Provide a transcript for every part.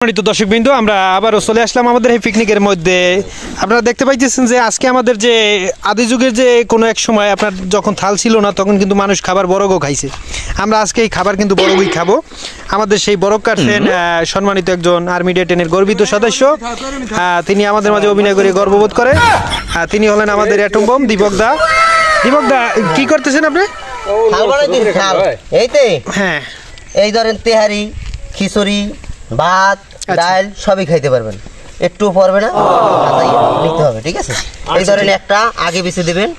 সম্মানিত দর্শকবৃন্দ, আমরা আবারও চলে আসলাম আমাদের এই পিকনিকের মধ্যে। আপনারা দেখতে পাইতেছেন যে আজকে আমাদের যে আদি যুগের যে কোনো এক সময় আপনার যখন থাল ছিল না, তখন কিন্তু মানুষ খাবার বরগও খাইছে। আমরা আজকে এই খাবার কিন্তু বরগই খাবো। আমাদের সেই বরগ কাটছেন সম্মানিত একজন আর্মি ডে 10-এর গর্বিত সদস্য। তিনি আমাদের মাঝে অভিনয় করে গর্ববোধ করে। তিনি হলেন আমাদের অ্যাটম বম দীপক দা। দীপক দা, কি করতেছেন আপনি? হ্যাঁ, এই ধরেন তেহারি, খিচুড়ি, ভাত, ডাল সবই খাইতে পারবেন, একটু পড়বে না, নিতে হবে, ঠিক আছে? এই ধরেন একটা আগে বেছে দেবেন,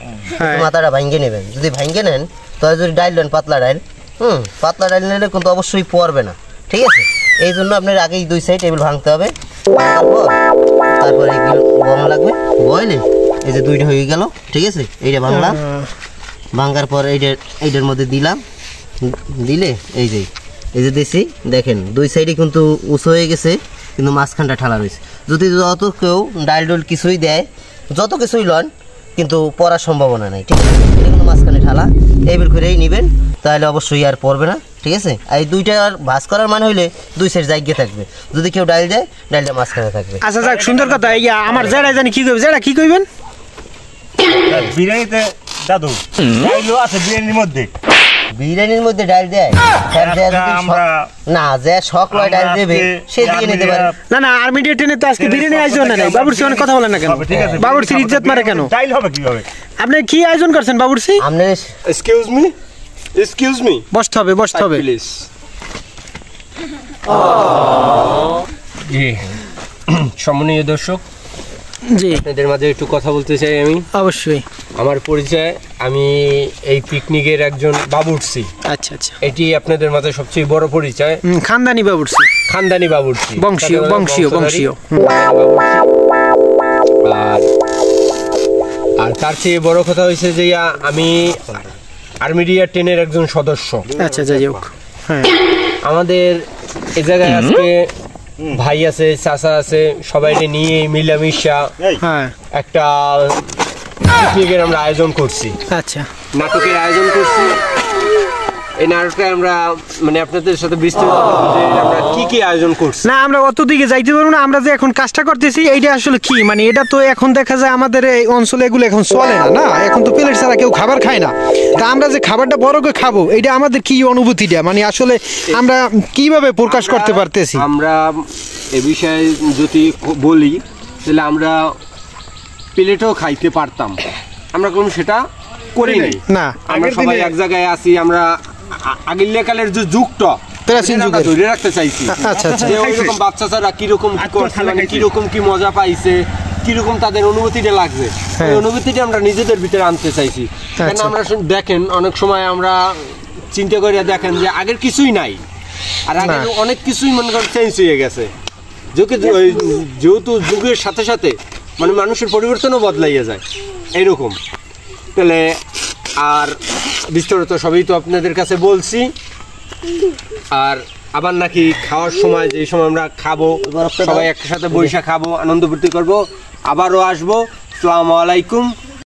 মাথাটা ভাঙ্গে নেবেন। যদি ভাঙ্গে নেন তাহলে যদি ডাল দেন পাতলা ডাল, পাতলা ডাল নিলে কিন্তু অবশ্যই পড়বে না, ঠিক আছে? এই জন্য আপনার আগেই দুই সাইড টেবিল ভাঙতে হবে। তারপর এইগুলো গম লাগবে বয়লে, এই যে দুইটা হয়ে গেল, ঠিক আছে? এইটা ভাঙলাম, ভাঙার পর এইটার মধ্যে দিলাম, দিলে এই যে দিছি, দেখেন দুই সাইডে কিন্তু উঁচু হয়ে গেছে, কিন্তু মাঝখানটা ঠালা রয়েছে। যদি যত কেউ ডাল ডোল কিছুই দেয়, যত কিছুই লন, কিন্তু পড়ার সম্ভাবনা নাই, ঠিক আছে? এটা কিন্তু মাঝখানে ঠালা, এইবার করেই নেবেন, তাহলে অবশ্যই আর পড়বে না, ঠিক আছে? আর এই দুইটা আর ভাঁজ করার মানে হইলে দুই সাইড জায়গা থাকবে। যদি কেউ ডাল দেয়, ডালটা মাঝখানে থাকবে। আচ্ছা যাক, সুন্দর কথা। আমার জেরা জানি কি করবে, জেরা কি কইবেন? বিরিয়ানিতে দাদু ডাইলও আছে বিরিয়ানির মধ্যে ডাল দেয় না, যে শখ লয় ডাল দেবে সে দিয়ে নিতে পারে। না আর্মি ডে 10-এ তো আজকে বিরিয়ানি আয়োজন না। বাবুর্চি অনেক কথা বলেন না কেন? বাবুর্চির ইজ্জত মারে কেন? ডাইল হবে কিভাবে? আপনি কি আয়োজন করছেন বাবুর্চি? আপনি এক্সকিউজ মি বসতে হবে প্লিজ। জি সম্মানীয় দর্শক, জি আপনাদের মাঝে একটু কথা বলতে চাই আমি। অবশ্যই। আমার পরিচয়, আমি এই পিকনিকের একজন বাবুর্চি। আচ্ছা আচ্ছা, এটি আপনাদের মাঝে সবচেয়ে বড় পরিচয়। খানদানি বাবুর্চি, খানদানি বাবুর্চি, বংশীয়। আর তার চেয়ে বড় কথা হয়েছে যে আমি আর্মি ডে 10-এর একজন সদস্য। আচ্ছা যাই হোক, হ্যাঁ। আমাদের এ জায়গায় আজকে ভাই আছে, চাচা আছে, সবাই নিয়ে মিলামিশা একটা পিকনিকের আমরা আয়োজন করছি। আচ্ছা, নাটকের আয়োজন করছি। এই নাটকে আমরা মানে আপনাদের সাথে বিস্তারিত আমরা কি আয়োজন করছি। না, আমরা অত দিকে যাইতে পারবো না। আমরা যে এখন কাজটা করতেছি এইটা আসলে কি, মানে এটা তো এখন দেখা যায় আমাদের এই অঞ্চলে এগুলো এখন চলে না। এখন তো প্লেট ছাড়া কেউ খাবার খায় না। তা আমরা যে খাবারটা বড় করে খাবো, এটা আমাদের কি অনুভূতিটা, মানে আসলে আমরা কিভাবে প্রকাশ করতে পারতেছি? আমরা এ বিষয়ে যদি বলি তাহলে আমরা প্লেটও খাইতে পারতাম, আমরা কোনো সেটা করি নাই। না, আমরা সবাই এক জায়গায় আছি। আমরা আগের কালের যে যুগটা ধরে রাখতে চাইছি। ওইরকম বাচ্চারা কিরকম কি করছে, মানে কিরকম কি মজা পাইছে, কিরকম তাদের অনুভূতিটা লাগছে, ওই অনুভূতিটা আমরা নিজেদের ভিতরে আনতে চাইছি। কেন আমরা দেখেন অনেক সময় আমরা চিন্তা করে দেখেন যে আগের কিছুই নাই, আর আগের অনেক কিছুই মনে করেন চেঞ্জ হয়ে গেছে। যেহেতু যুগের সাথে সাথে মানে মানুষের পরিবর্তনও বদলাইয়া যায় এইরকম। তাহলে আর বিস্তারিত সবই তো আপনাদের কাছে বলছি। আর আবার নাকি খাওয়ার সময়, যে সময় আমরা খাবো সবাই একসাথে বৈশা খাবো, আনন্দ ফুর্তি করবো, আবারও আসবো। আসসালামু আলাইকুম।